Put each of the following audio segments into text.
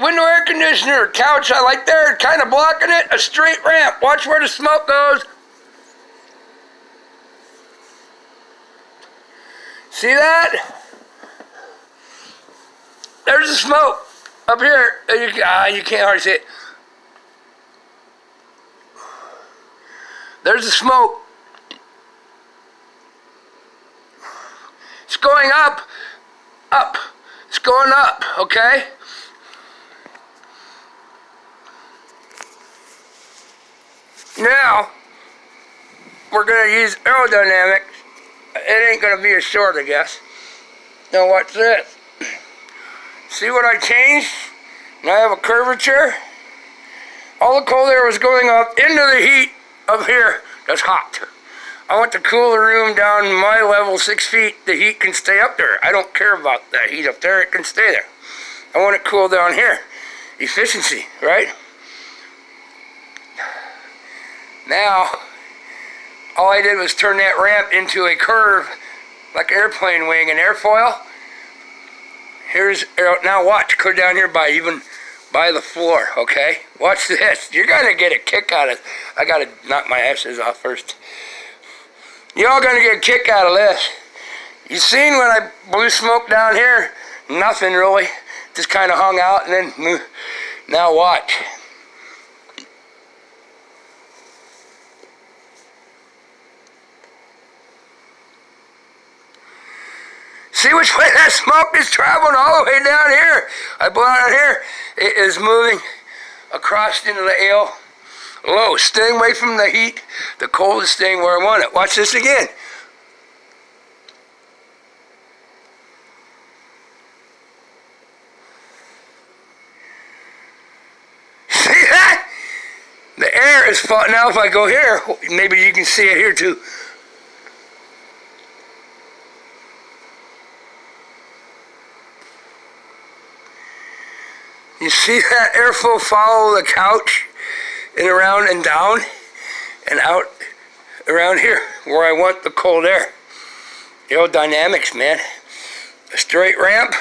Window air conditioner, couch I like there, kind of blocking it, a straight ramp. Watch where the smoke goes. See that? There's the smoke up here. You can't hardly see it. There's the smoke. It's going up, up. It's going up, okay? Now, we're going to use aerodynamics. It ain't going to be as short, I guess. Now watch this. See what I changed? Now I have a curvature. All the cold air was going up into the heat up here. That's hot. I want to cool the room down my level 6 feet. The heat can stay up there. I don't care about that heat up there. It can stay there. I want it cool down here. Efficiency, right? Now, all I did was turn that ramp into a curve like airplane wing and airfoil. Here's, now watch, clear down here by the floor, okay? Watch this. You're gonna get a kick out of it. I gotta knock my ashes off first. You're all gonna get a kick out of this. You seen when I blew smoke down here? Nothing really. Just kind of hung out and then moved. Now watch. See which way that smoke is traveling all the way down here. I blew out here. It is moving across into the AL low, staying away from the heat. The cold is staying where I want it. Watch this again. See that? The air is falling. Now if I go here, maybe you can see it here too. You see that airflow follow the couch and around and down and out around here where I want the cold air. Aerodynamics, man. A straight ramp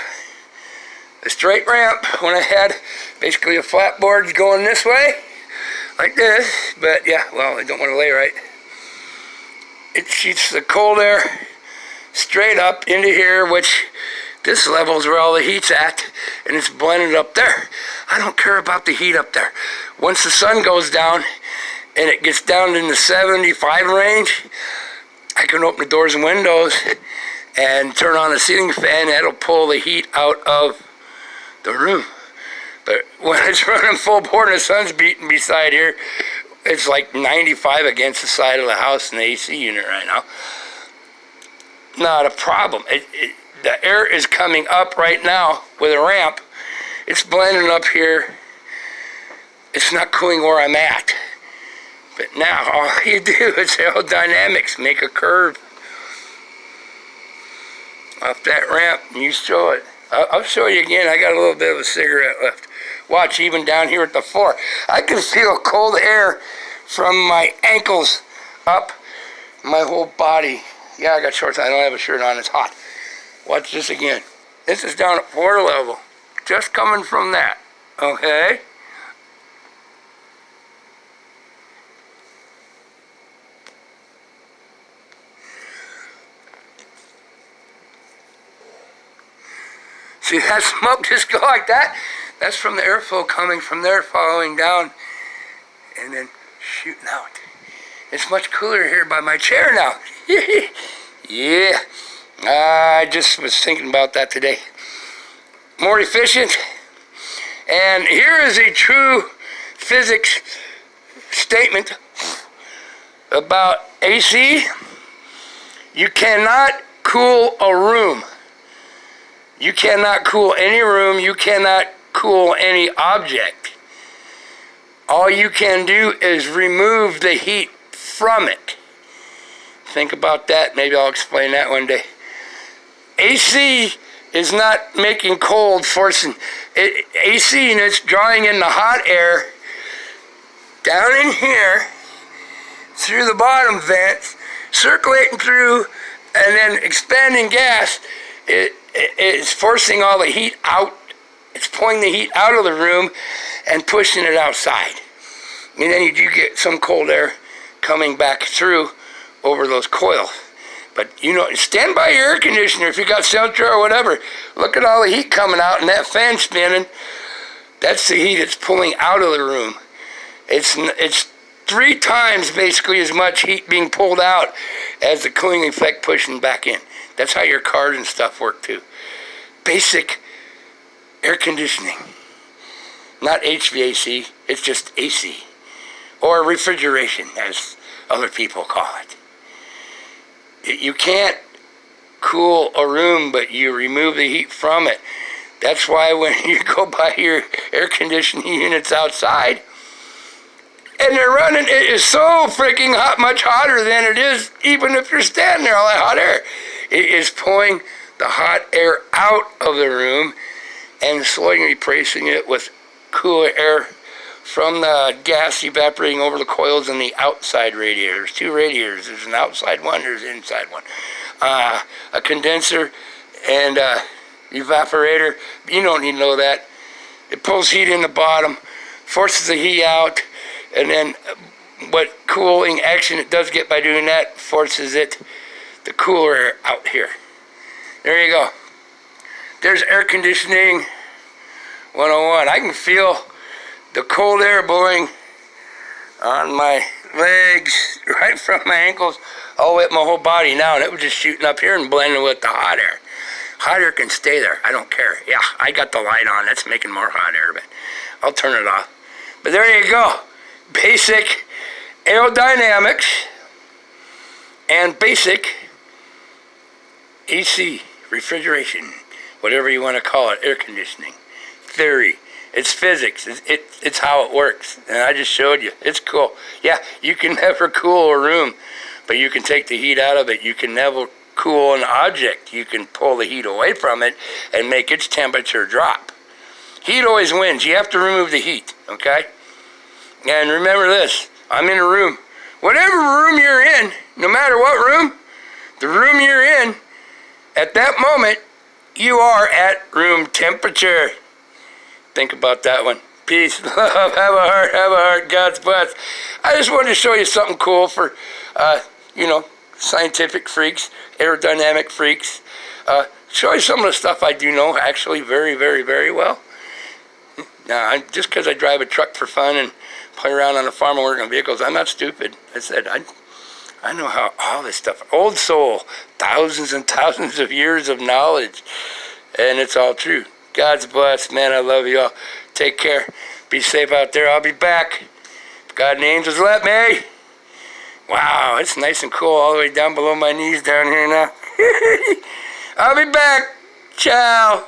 when I had basically a flat board going this way, like this, but yeah, well, I don't want to lay right. It shoots the cold air straight up into here, which this level is where all the heat's at, and it's blended up there. I don't care about the heat up there. Once the sun goes down and it gets down in the 75 range, I can open the doors and windows and turn on a ceiling fan. That'll pull the heat out of the room. But when it's running full bore and the sun's beating beside here, it's like 95 against the side of the house in the AC unit right now. Not a problem. The air is coming up right now with a ramp. It's blending up here. It's not cooling where I'm at. But now all you do is aerodynamics, make a curve off that ramp and you show it. I'll show you again. I got a little bit of a cigarette left. Watch, even down here at the floor. I can feel cold air from my ankles up my whole body. Yeah, I got shorts. I don't have a shirt on. It's hot. Watch this again. This is down at floor level. Just coming from that. Okay? See that smoke just go like that? That's from the airflow coming from there, following down, and then shooting out. It's much cooler here by my chair now. Yeah. I just was thinking about that today. More efficient. And here is a true physics statement about AC. You cannot cool a room. You cannot cool any room. You cannot cool any object. All you can do is remove the heat from it. Think about that. Maybe I'll explain that one day. AC is not making cold, forcing it. AC units drawing in the hot air down in here through the bottom vents, circulating through, and then expanding gas. It's forcing all the heat out It's pulling the heat out of the room and pushing it outside. And then you do get some cold air coming back through over those coils. But, you know, stand by your air conditioner if you got Central or whatever. Look at all the heat coming out and that fan spinning. That's the heat it's pulling out of the room. It's 3 times basically as much heat being pulled out as the cooling effect pushing back in. That's how your cars and stuff work too. Basic air conditioning. Not HVAC, it's just AC. Or refrigeration, as other people call it. You can't cool a room, but you remove the heat from it. That's why when you go by your air conditioning units outside, and they're running, it is so freaking hot, much hotter than it is even if you're standing there, all that hot air. It is pulling the hot air out of the room and slowly replacing it with cooler air from the gas evaporating over the coils in the outside radiators. 2 radiators. There's an outside one, there's an inside one. A condenser and evaporator. You don't need to know that. It pulls heat in the bottom, forces the heat out, and then what cooling action it does get by doing that forces it, the cooler air, out here. There you go. There's air conditioning 101. I can feel the cold air blowing on my legs, right from my ankles, all the way up my whole body now, and it was just shooting up here and blending with the hot air. Hot air can stay there. I don't care. Yeah, I got the light on. That's making more hot air, but I'll turn it off. But there you go. Basic aerodynamics and basic AC, refrigeration, whatever you want to call it, air conditioning, theory. It's physics. It's how it works. And I just showed you. It's cool. Yeah, you can never cool a room, but you can take the heat out of it. You can never cool an object. You can pull the heat away from it and make its temperature drop. Heat always wins. You have to remove the heat, okay? And remember this. I'm in a room. Whatever room you're in, no matter what room, the room you're in, at that moment, you are at room temperature. Think about that one. Peace, love, have a heart, God's bless. I just wanted to show you something cool for, scientific freaks, aerodynamic freaks. Show you some of the stuff I do know actually very, very, very well. Now, just because I drive a truck for fun and play around on a farm and work on vehicles, I'm not stupid. I said, I know how all this stuff, old soul, thousands and thousands of years of knowledge, and it's all true. God's blessed, man. I love you all. Take care. Be safe out there. I'll be back. If God and the angels let me. Wow, it's nice and cool all the way down below my knees down here now. I'll be back. Ciao.